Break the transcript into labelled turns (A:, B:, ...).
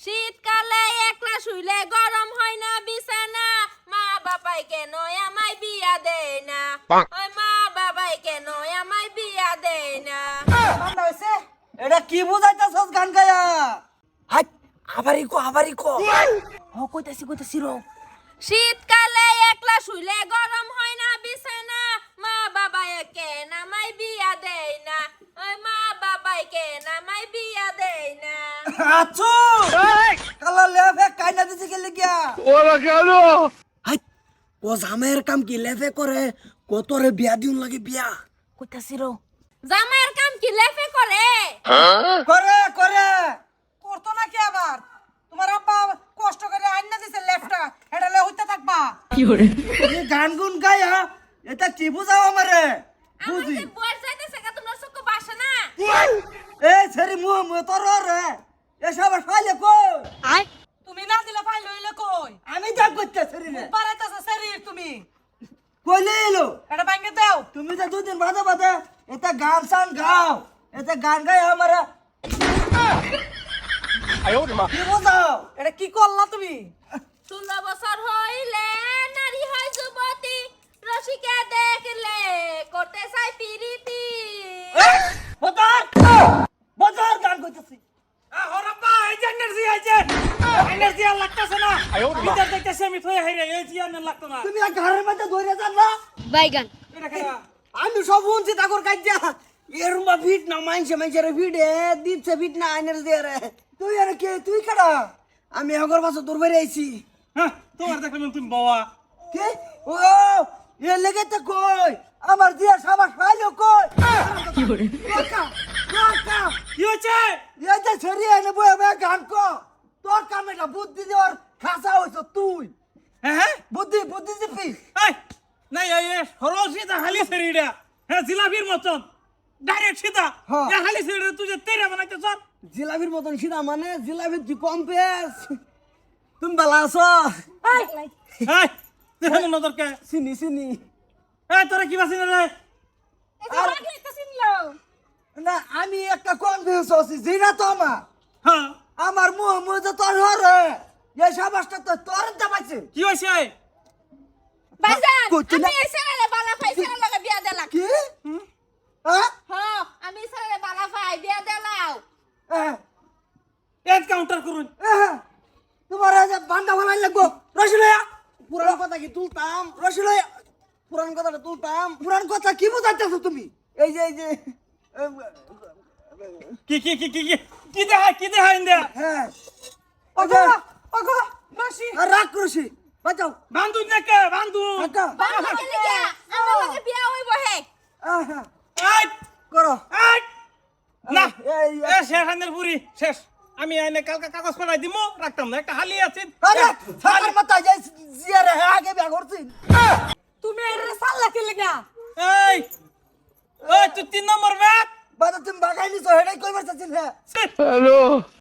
A: শীতকালে একলা শুইলে গরম হয় না বিছানা, মা বাবাই কেন আমায় বিয়া দেয় না, ওই মা বাবাই কেন আমায় বিয়া দেয় না।
B: ঠান্ডা হইছে এটা কি বুঝাইতাছস গান গায়া? হাই আবারই কো ও কইতাছি রো।
A: শীতকালে একলা শুইলে গরম হয় না বিছানা, মা বাবাই কেন আমায় বিয়া দেয় না, ওই মা বাবাই কেন আমায় বিয়া দেয় না।
B: আচ্ছু কালা লেফে কাইনা দিছে গেলে গিয়া
C: ওরা কেন?
B: হাই ও জামাইয়ের কাম কি লেফে করে কতরে বিয়া দিউন লাগে বিয়া কইতাছি রো।
A: জামাইয়ের কাম কি লেফে করে?
B: করে করতো না কি আবার? তোমার আব্বা কষ্ট করে আইনা দিছে লেফটা এটা লে হইতে থাকবা কি করে এই গান গুন গায়া এটা কি বুঝাও আমারে বুঝি
A: আমাকে বর যাইতেছে কা তোমার চোখ বাসে না?
B: এই ছেড়ি মুহ তোর রে এসব ফাইলে কই
D: তুমি না দিলে ফাইল হইলে কই?
B: আমি যা করতে ছেড়ি রে
D: পারাইতাছে শরীর তুমি।
B: কইলে এলো
D: এটা ভাঙে দাও।
B: তুমি তো দুদিন বাদে এটা গান সান গাও এটা গান গায় আমারে কি বুঝাও
D: এটা কি করলা তুমি?
A: 16 বছর হইলে নারী হয় যুবতী, রসিকা দেখলে করতে চাই পিরিতি।
B: বজার গান কইতাছি
D: হরপ্পা এই যে এনার্জি আইছে। এনার্জি আর লাগতাছে না। ভিতর দেখতেছি আমি থই হাইরে এই জি আর লাগতো না।
B: তুমি আর ঘরের মধ্যে ধরে যান না
A: বাইগান
D: এটা খায়া
B: আমি সব শুনছি তাকর কাজ্জা এরমা ভিট না মাইনছে রে ভিড়ে দিচ্ছে ভিট না আইনের দিয়ে রে তুই আর কে তুই কাড়া আমি আগর বছর তোর বাইরে আইছি
D: হ্যাঁ তোমার দেখলাম তুমি বাবা।
B: কে ও এ লেগে তো কই আমার দিয়া সাবাস পাইলো কই কি করে কাকা
D: কি হচ্ছে?
B: এই যে ছড়িয়ে এনে বই আমি গান কো তোর কামে না বুদ্ধি দেওয়ার খাসা হইছ তুই
D: হ্যাঁ
B: বুদ্ধি দিবি
D: এই নাই এই সরল সিধা খালি শরীরটা হ্যাঁ জিলাপির মতন ডাইরেক্ট সিধা
B: হ্যাঁ।
D: এই খালি শরীর তুই যে তেরে বানাইতেছ।
B: জিলাপির মতন সিধা মানে জিলাপির তুই কম পেস তুমি ভালো আছো
D: এই দেখেন নজরকে
B: চিনি
D: এই তোরা কি বাসিনা রে?
B: আর না আমি একটা কনফিউজ আছি জিনা তো
D: হ্যাঁ
B: আমার মুহ যে তোর হরে এই সাবাসটা তো তোর দাবাইছে
D: কি হইছে?
A: বাইজান
B: কইতে না।
A: আমি এই ছেলেরে বালা পাই ছেলের লগে বিয়া দেলাম।
B: কি হ্যাঁ
A: আমি ছেলেরে বালা পাই বিয়া দেলাও।
D: এড কাউন্টার করুন।
B: তোমার যে বান্দা বানাই লাগবো রসিলয়া পুরান কথা কি তুলতাম রসিলয়া পুরান কথাটা তুলতাম পুরান কথা কি বুঝাইতেছো তুমি এই যে
D: কি কি কি কি কি দেখাই ইন্দা
B: হ্যাঁ ওগো
D: রশি
B: আর রাখ রসি বাঁচাও
D: বান্ধু নাকে বান্ধু
B: আকা
A: বালা গেলি গিয়া আমার লগে বিয়া হইব হে।
B: আহা
D: এই
B: করো
D: এই না
B: এই
D: এ শেষ আনের পুরি শেষ আমি আইনে কালকে কাগজ পাঠাই দিমু রাখতাম না একটা হালি আছে।
B: আরে সাকার মাথা যাই জিয়ারে আগে বিয়া করছিস
D: তুমি এর সাল্লা কি লাগা? এই ওই তুই 3 নম্বর ব্যাগ
B: বাদা তুমি বাগাই নিছো হেডাই কইবার চাচ্ছিস হ্যাঁ
C: হ্যালো